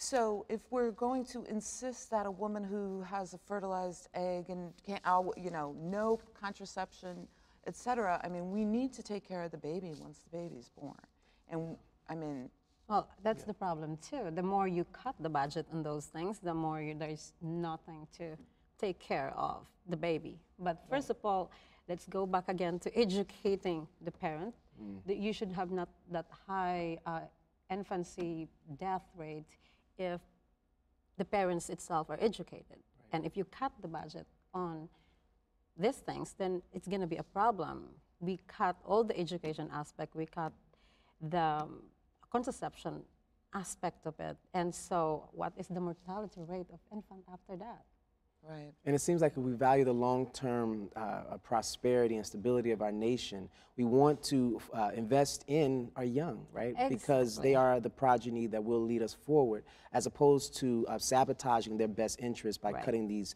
So if we're going to insist that a woman who has a fertilized egg and can't, you know, no contraception, et cetera, I mean, we need to take care of the baby once the baby's born. And I mean, well, that's the problem too. The more you cut the budget on those things, the more there's nothing to take care of the baby. But first of all, let's go back again to educating the parent. That you should have not that high infancy death rate if the parents itself are educated. And if you cut the budget on these things, then it's going to be a problem. We cut all the education aspect, we cut the contraception aspect of it. And so what is the mortality rate of infant after that? right. And it seems like if we value the long-term prosperity and stability of our nation, we want to invest in our young, right? Exactly. Because they are the progeny that will lead us forward, as opposed to sabotaging their best interests by cutting these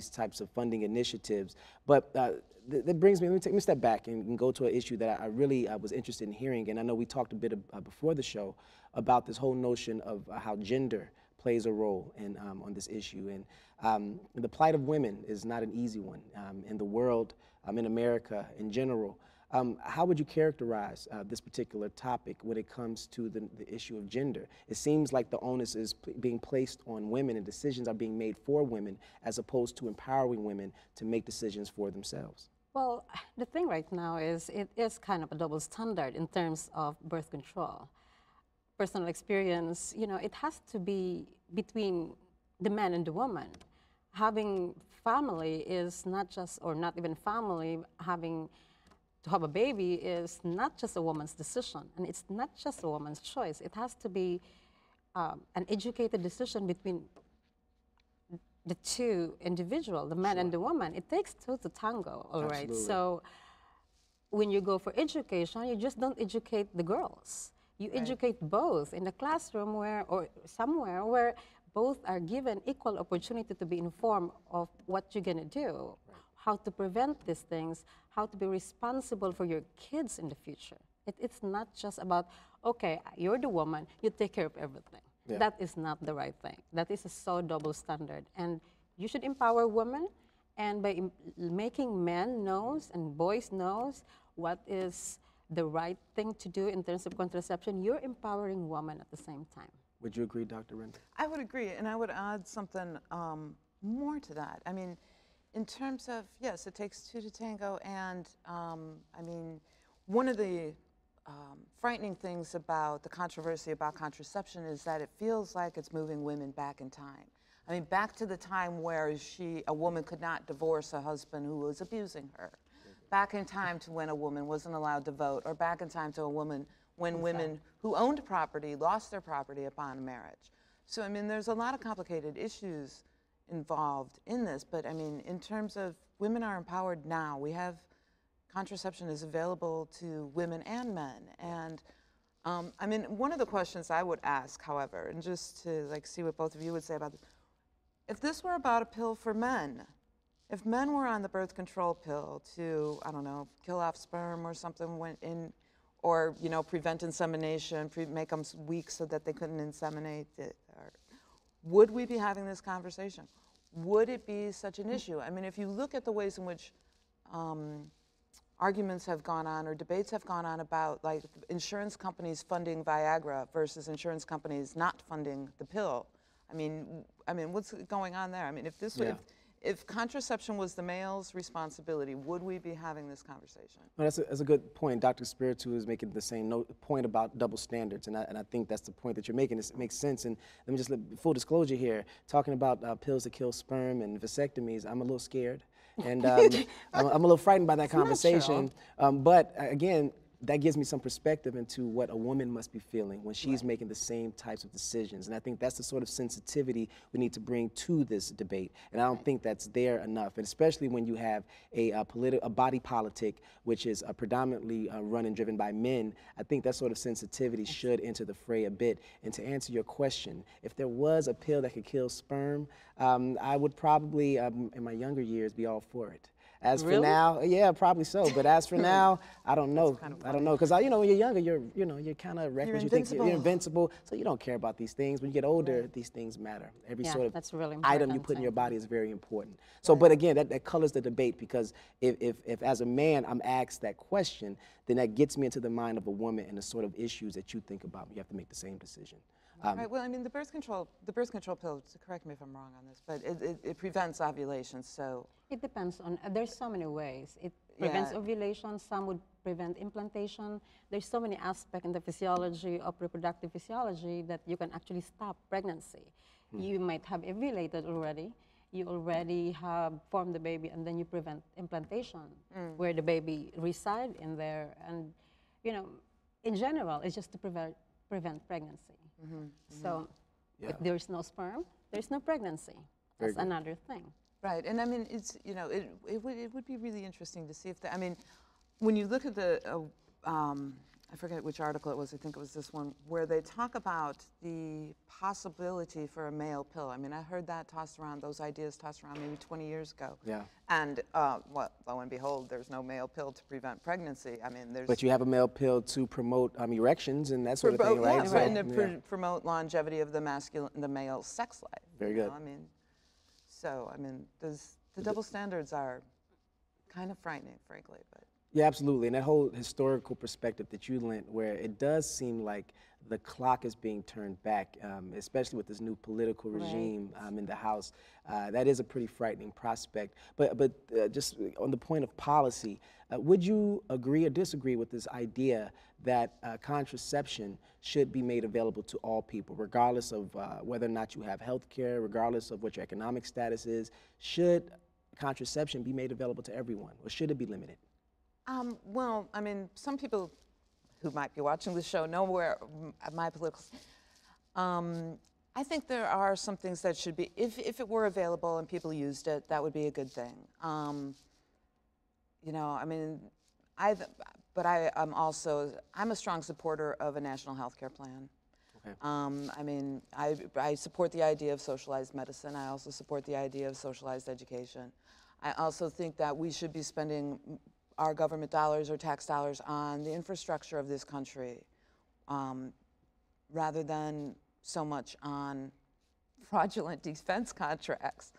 types of funding initiatives. But that brings me, let me take a step back and go to an issue that I really was interested in hearing. And I know we talked a bit before the show about this whole notion of how gender plays a role in, on this issue. And the plight of women is not an easy one in the world, in America in general. How would you characterize this particular topic when it comes to the issue of gender? It seems like the onus is being placed on women and decisions are being made for women as opposed to empowering women to make decisions for themselves. Well, the thing right now is it is kind of a double standard in terms of birth control. Personal experience, you know, it has to be between the man and the woman. Having family is not just, or not even family, having to have a baby is not just a woman's decision, and it's not just a woman's choice. It has to be an educated decision between the two individuals, the man and the woman. It takes two to tango, all right? So when you go for education, you just don't educate the girls. You educate both in the classroom or somewhere where both are given equal opportunity to be informed of what you're going to do, how to prevent these things, how to be responsible for your kids in the future. It's not just about, okay, you're the woman, you take care of everything. That is not the right thing. That is a so double standard. And you should empower women, and by making men knows and boys knows what is the right thing to do in terms of contraception, you're empowering women at the same time. Would you agree, Dr. Renta? I would agree, and I would add something more to that. I mean, in terms of, yes, it takes two to tango, and I mean, one of the frightening things about the controversy about contraception is that it feels like it's moving women back in time. I mean, back to the time where a woman could not divorce a husband who was abusing her. Back in time to when a woman wasn't allowed to vote, or back in time to a woman when women who owned property lost their property upon marriage. So, I mean, there's a lot of complicated issues involved in this, but I mean, in terms of women are empowered now. We have contraception is available to women and men. And I mean, one of the questions I would ask, however, and just to like see what both of you would say about this, if this were about a pill for men, if men were on the birth control pill to, I don't know, kill off sperm or something, went in, or you know, prevent insemination, make them weak so that they couldn't inseminate, would we be having this conversation? Would it be such an issue? I mean, if you look at the ways in which arguments have gone on or debates have gone on about like insurance companies funding Viagra versus insurance companies not funding the pill. I mean, what's going on there? I mean, if this, if contraception was the male's responsibility, would we be having this conversation? Well, that's a good point. Dr. Spiritu is making the same point about double standards, and I think that's the point that you're making. It makes sense. And let me just full disclosure here, talking about pills that kill sperm and vasectomies, I'm a little scared. And I'm a little frightened by that conversation. But again, that gives me some perspective into what a woman must be feeling when she's making the same types of decisions. And I think that's the sort of sensitivity we need to bring to this debate. And I don't think that's there enough, and especially when you have a body politic which is predominantly run and driven by men. I think that sort of sensitivity should enter the fray a bit. And to answer your question, if there was a pill that could kill sperm, I would probably, in my younger years, be all for it. As for Really? now, yeah, probably so. But as for now, I don't know. kind of I don't know, because you know, when you're younger, you're kind of reckless. You think invincible. you're invincible, so you don't care about these things. When you get older, these things matter. Every Yeah, sort of that's really item you important, put in your thank you. body is very important. So, but again, that colors the debate, because if as a man I'm asked that question, then that gets me into the mind of a woman and the sort of issues that you think about. You have to make the same decision. Right. Well, I mean, the birth control pill. Correct me if I'm wrong on this, but it prevents ovulation. So It depends on, there's so many ways. It prevents Yeah. ovulation, some would prevent implantation. There's so many aspects in the physiology of reproductive physiology that you can actually stop pregnancy. You might have ovulated already, you already have formed the baby, and then you prevent implantation, where the baby reside in there. And, you know, in general, it's just to prevent pregnancy. So if there's no sperm, there's no pregnancy. That's another thing. right, and I mean, it's it would be really interesting to see if I mean, when you look at the I forget which article it was. I think it was this one where they talk about the possibility for a male pill. I mean, I heard that tossed around. Those ideas tossed around maybe 20 years ago. Yeah. And well, lo and behold, there's no male pill to prevent pregnancy. I mean, there's. But you have a male pill to promote erections and that sort of thing, right? Yeah, So, and to promote longevity of the male sex life. Very you good. know? I mean, so I mean, the double standards are kind of frightening, frankly, but. Yeah, absolutely. And that whole historical perspective that you lent, where it does seem like the clock is being turned back, especially with this new political regime in the House. That is a pretty frightening prospect. But just on the point of policy, would you agree or disagree with this idea that contraception should be made available to all people, regardless of whether or not you have health care, regardless of what your economic status is? Should contraception be made available to everyone, or should it be limited? Well, I mean, some people who might be watching the show know where my political. I think there are some things that should be, if it were available and people used it, that would be a good thing. You know, I mean, I'm a strong supporter of a national health care plan. Okay. I mean, I support the idea of socialized medicine. I also support the idea of socialized education. I also think that we should be spending our government dollars or tax dollars on the infrastructure of this country, rather than so much on fraudulent defense contracts.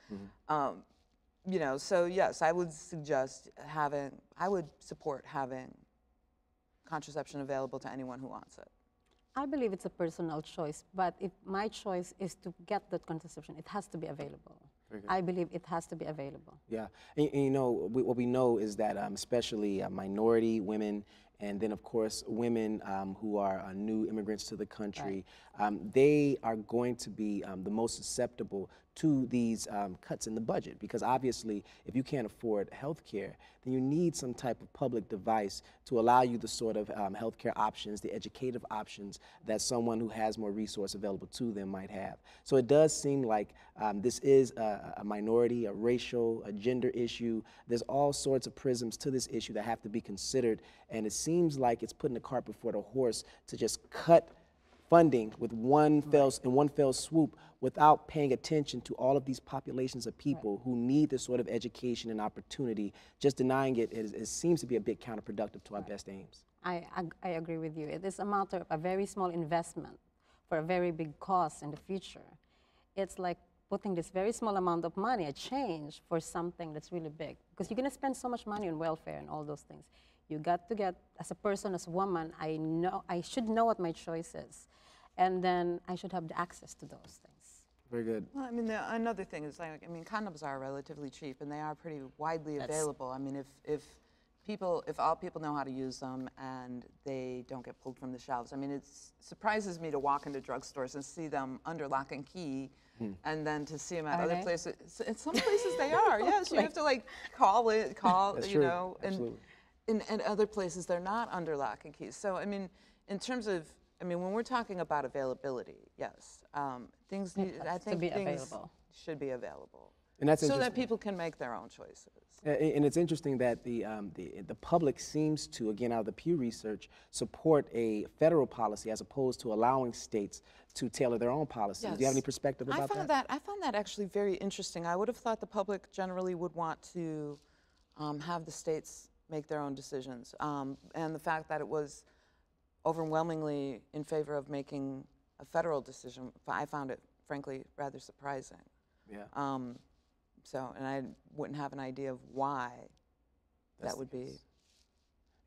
You know, so yes, I would support having contraception available to anyone who wants it. I believe it's a personal choice, but if my choice is to get that contraception, it has to be available. I believe it has to be available. Yeah, and you know, what we know is that especially minority women, and then of course women who are new immigrants to the country, they are going to be the most susceptible to these cuts in the budget, because obviously if you can't afford health care, then you need some type of public device to allow you the sort of health care options, the educative options that someone who has more resource available to them might have. So it does seem like this is a minority, a racial, a gender issue. There's all sorts of prisms to this issue that have to be considered, and it seems like it's putting the cart before the horse to just cut funding with one fell swoop without paying attention to all of these populations of people who need this sort of education and opportunity. Just denying it seems to be a bit counterproductive to our best aims. I agree with you. It is a matter of a very small investment for a very big cost in the future. It's like putting this very small amount of money, a change, for something that's really big. Because you're going to spend so much money on welfare and all those things. You got to get, as a person, as a woman, I should know what my choice is. And then I should have the access to those things. Very good. Well, I mean, another thing is, like, I mean, condoms are relatively cheap and they are pretty widely available. I mean, if all people know how to use them and they don't get pulled from the shelves. I mean, it surprises me to walk into drugstores and see them under lock and key, and then to see them at other places. In some places they are, yes. You have to like call, That's you true. know, Absolutely. and in other places they're not under lock and key. So I mean, in terms of, I mean, when we're talking about availability, yes, I think things should be available. And that's so that people can make their own choices. And it's interesting that the public seems to, again, out of the Pew Research, support a federal policy as opposed to allowing states to tailor their own policies. Yes. Do you have any perspective about that? I found that actually very interesting. I would have thought the public generally would want to have the states make their own decisions. And the fact that it was overwhelmingly in favor of making a federal decision, I found it, frankly, rather surprising. Yeah. And I wouldn't have an idea of why that would be.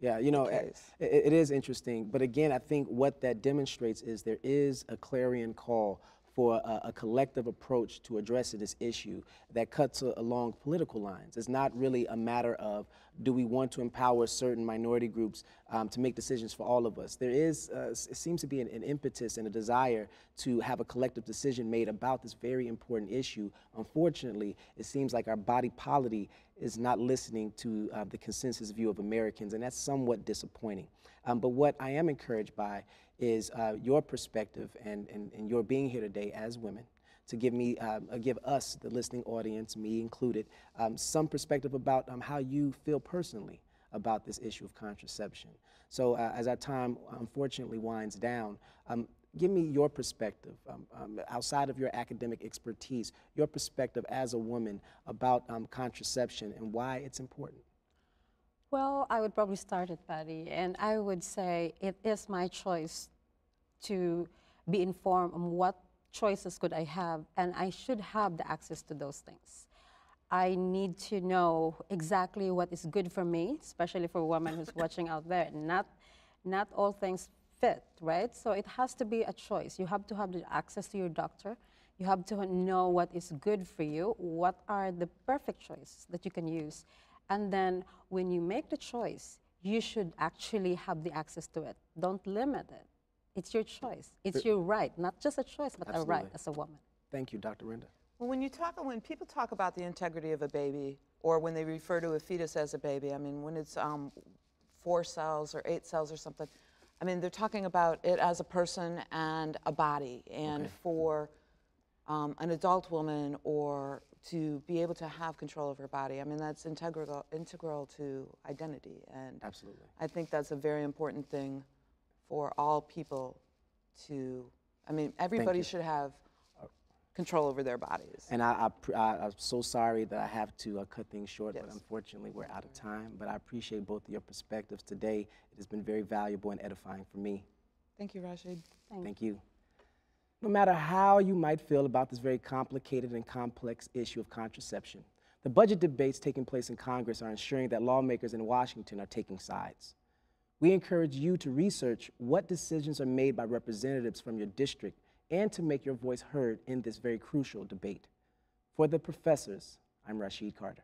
Yeah, you know, it is interesting. But again, I think what that demonstrates is there is a clarion call for a collective approach to addressing this issue that cuts along political lines. It's not really a matter of do we want to empower certain minority groups to make decisions for all of us. There is, it seems to be an impetus and a desire to have a collective decision made about this very important issue. Unfortunately, it seems like our body politic is not listening to the consensus view of Americans, and that's somewhat disappointing. But what I am encouraged by is your perspective and your being here today as women to give us, the listening audience, me included, some perspective about how you feel personally about this issue of contraception. So as our time unfortunately winds down, give me your perspective, outside of your academic expertise, your perspective as a woman about contraception and why it's important. Well, I would probably start it, Patty, and I would say it is my choice to be informed on what choices could I have, and I should have the access to those things. I need to know exactly what is good for me, especially for a woman who's watching out there. Not all things fit, right? So it has to be a choice. You have to have the access to your doctor. You have to know what is good for you, what are the perfect choices that you can use. And then when you make the choice, you should actually have the access to it. Don't limit it. It's your choice. It's your right, not just a choice, but Absolutely. a right as a woman. Thank you, Dr. Renda. Well, when people talk about the integrity of a baby, or when they refer to a fetus as a baby, I mean, when it's 4 cells or 8 cells or something, I mean, they're talking about it as a person and a body. And for an adult woman or to be able to have control of her body, I mean, that's integral to identity. And Absolutely. I think that's a very important thing for all people to, I mean, everybody should have control over their bodies. And I'm so sorry that I have to cut things short, Yes. but unfortunately we're out of time. But I appreciate both of your perspectives today. It has been very valuable and edifying for me. Thank you, Rashid. Thank you. No matter how you might feel about this very complicated and complex issue of contraception, the budget debates taking place in Congress are ensuring that lawmakers in Washington are taking sides. We encourage you to research what decisions are made by representatives from your district and to make your voice heard in this very crucial debate. For the professors, I'm Rashid Carter.